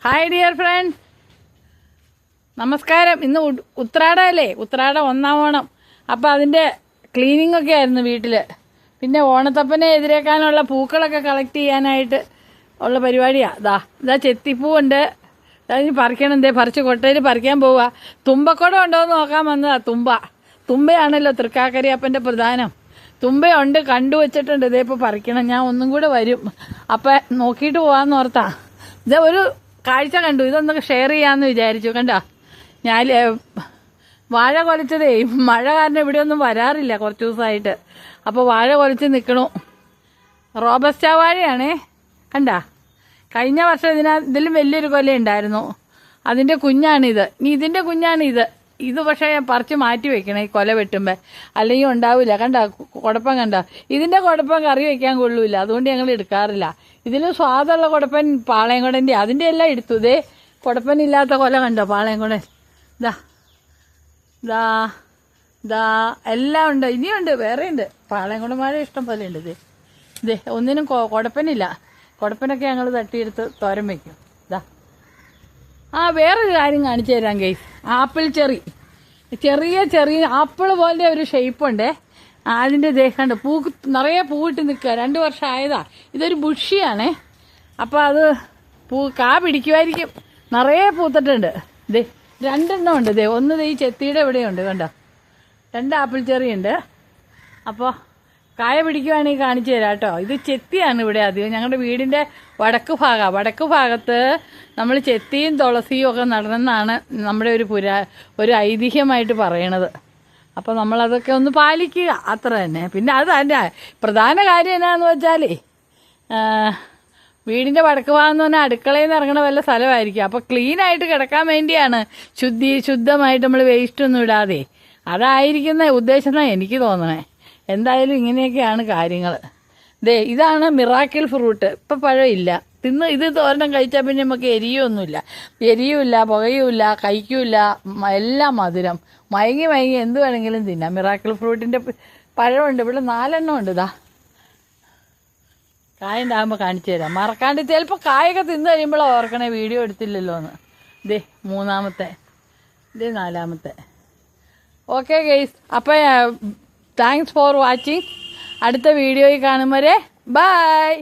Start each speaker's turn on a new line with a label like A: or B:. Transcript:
A: Hi dear friends, നമസ്കാരം. ഇന്ന് ഉത്രാടമല്ലേ, ഉത്രാടം ഒന്നാം ഓണം. അപ്പോൾ അതിൻ്റെ ക്ലീനിങ് ഒക്കെ ആയിരുന്നു വീട്ടിൽ. പിന്നെ ഓണത്തപ്പനെ എതിരേക്കാനുള്ള പൂക്കളൊക്കെ കളക്ട് ചെയ്യാനായിട്ട് ഉള്ള പരിപാടിയാണ്. ഇതാ ചെത്തിപ്പൂവുണ്ട്, അതിന് പറിക്കണം. പറിച്ച് കൊട്ടയിൽ പറിക്കാൻ പോവുക. തുമ്പക്കുടം ഉണ്ടോ എന്ന് നോക്കാൻ വന്നതാ. തുമ്പയാണല്ലോ തൃക്കാക്കരയപ്പൻ്റെ പ്രധാനം. തുമ്പയുണ്ട്, കണ്ടുവച്ചിട്ടുണ്ട്. ഇപ്പോൾ പറിക്കണം. ഞാൻ ഒന്നും കൂടെ വരും, അപ്പം നോക്കിയിട്ട് പോകാമെന്ന് ഓർത്താ. ഒരു കാഴ്ച കണ്ടു, ഇതൊന്നൊക്കെ ഷെയർ ചെയ്യാമെന്ന് വിചാരിച്ചു. കണ്ടോ, ഞാൻ വാഴ കൊലച്ചതേ, മഴ കാരണം ഇവിടെ ഒന്നും വരാറില്ല കുറച്ച് ദിവസമായിട്ട്. അപ്പോൾ വാഴ കൊലച്ച് നിൽക്കണു. റോബസ്റ്റ വാഴയാണേ. കണ്ടാ, കഴിഞ്ഞ വർഷം ഇതിലും വലിയൊരു കൊല ഉണ്ടായിരുന്നു. അതിൻ്റെ കുഞ്ഞാണിത്. ഇനി ഇതിൻ്റെ കുഞ്ഞാണിത്. ഇത് പക്ഷേ പറിച്ച് മാറ്റി വെക്കണം ഈ കൊല വെട്ടുമ്പോൾ, അല്ലെങ്കിൽ ഉണ്ടാവില്ല. കണ്ട കുഴപ്പം, കണ്ട ഇതിൻ്റെ കുഴപ്പം കറി വയ്ക്കാൻ കൊള്ളൂല, അതുകൊണ്ട് ഞങ്ങൾ എടുക്കാറില്ല. ഇതിലും സ്വാദുള്ള കുടപ്പൻ പാളയംകുടൻ്റെ, അതിൻ്റെ എല്ലാം എടുത്തു. കുടപ്പനില്ലാത്ത കൊല കണ്ടോ, പാളയംകുടൻ. ദാ എല്ലാം ഉണ്ട്. ഇനിയുണ്ട്, വേറെ ഉണ്ട്. പാളയംകുടൻ വാഴ ഇഷ്ടം പോലെ ഉണ്ട്. ഒന്നിനും കുടപ്പനില്ല. കുടപ്പനൊക്കെ ഞങ്ങൾ തട്ടിയെടുത്ത് തോരൻ വയ്ക്കും. വേറൊരു കാര്യം കാണിച്ചു തരാം ഗൈസ്. ആപ്പിൾ ചെറി, ചെറിയ ആപ്പിൾ പോലെ ഒരു ഷേപ്പുണ്ടേ. അതിൻ്റെ കണ്ട് നിറയെ പൂവിട്ട് നിൽക്കുക. 2 വർഷം ആയതാ. ഇതൊരു ബുഷിയാണേ. അപ്പോൾ അത് കാ പിടിക്കുമായിരിക്കും. നിറയെ പൂത്തിട്ടുണ്ട്. 2 ഉണ്ട്. ഒന്ന് ഈ ചെത്തിയുടെ ഇവിടെയുണ്ട്. കണ്ടോ, 2 ആപ്പിൾ ചെറി ഉണ്ട്. അപ്പോൾ കായ പിടിക്കുവാണെങ്കിൽ കാണിച്ചു തരാം കേട്ടോ. ഇത് ചെത്തിയാണ് ഇവിടെ അധികം. ഞങ്ങളുടെ വീടിൻ്റെ വടക്ക് ഭാഗത്ത് നമ്മൾ ചെത്തിയും തുളസിയും ഒക്കെ നടന്നെന്നാണ് നമ്മുടെ ഒരു ഐതിഹ്യമായിട്ട് പറയണത്. അപ്പോൾ നമ്മളതൊക്കെ ഒന്ന് പാലിക്കുക, അത്ര തന്നെ. പിന്നെ അത് അതിൻ്റെ പ്രധാന കാര്യം എന്നാന്ന് വെച്ചാൽ, വീടിൻ്റെ വടക്ക് ഭാഗം എന്ന് പറഞ്ഞാൽ അടുക്കളയിൽ നിന്ന് ഇറങ്ങണ വല്ല സ്ഥലമായിരിക്കും. അപ്പോൾ ക്ലീനായിട്ട് കിടക്കാൻ വേണ്ടിയാണ്, ശുദ്ധമായിട്ട് നമ്മൾ വേസ്റ്റൊന്നും ഇടാതെ. അതായിരിക്കുന്ന ഉദ്ദേശം എന്നാണ് എനിക്ക് തോന്നണേ. എന്തായാലും ഇങ്ങനെയൊക്കെയാണ് കാര്യങ്ങൾ. ഇതാണ് മിറാക്കിൾ ഫ്രൂട്ട്. ഇപ്പം പഴമില്ല. ഇത് തോരണം കഴിച്ചാൽ പിന്നെ നമുക്ക് എരിയുമില്ല, പുകയുമില്ല, കഴിക്കില്ല. എല്ലാം മധുരം. മയങ്ങി എന്ത് വേണമെങ്കിലും തിന്നാം. മിറാക്കിൾ ഫ്രൂട്ടിൻ്റെ പഴമുണ്ട്. ഇവിടെ 4 എണ്ണം ഉണ്ട്. കായ ഉണ്ടാകുമ്പോൾ കാണിച്ചു തരാം. മറക്കാണ്ട് ചിലപ്പോൾ കായൊക്കെ തിന്നു കഴിയുമ്പോൾ ഓർക്കണേ വീഡിയോ എടുത്തില്ലല്ലോ എന്ന്. 3-ാമത്തെ, 4-ാമത്തെ. ഓക്കെ ഗൈസ്, അപ്പോൾ താങ്ക്സ് ഫോർ വാച്ചിങ്. അടുത്ത വീഡിയോയിൽ കാണും വരെ ബൈ.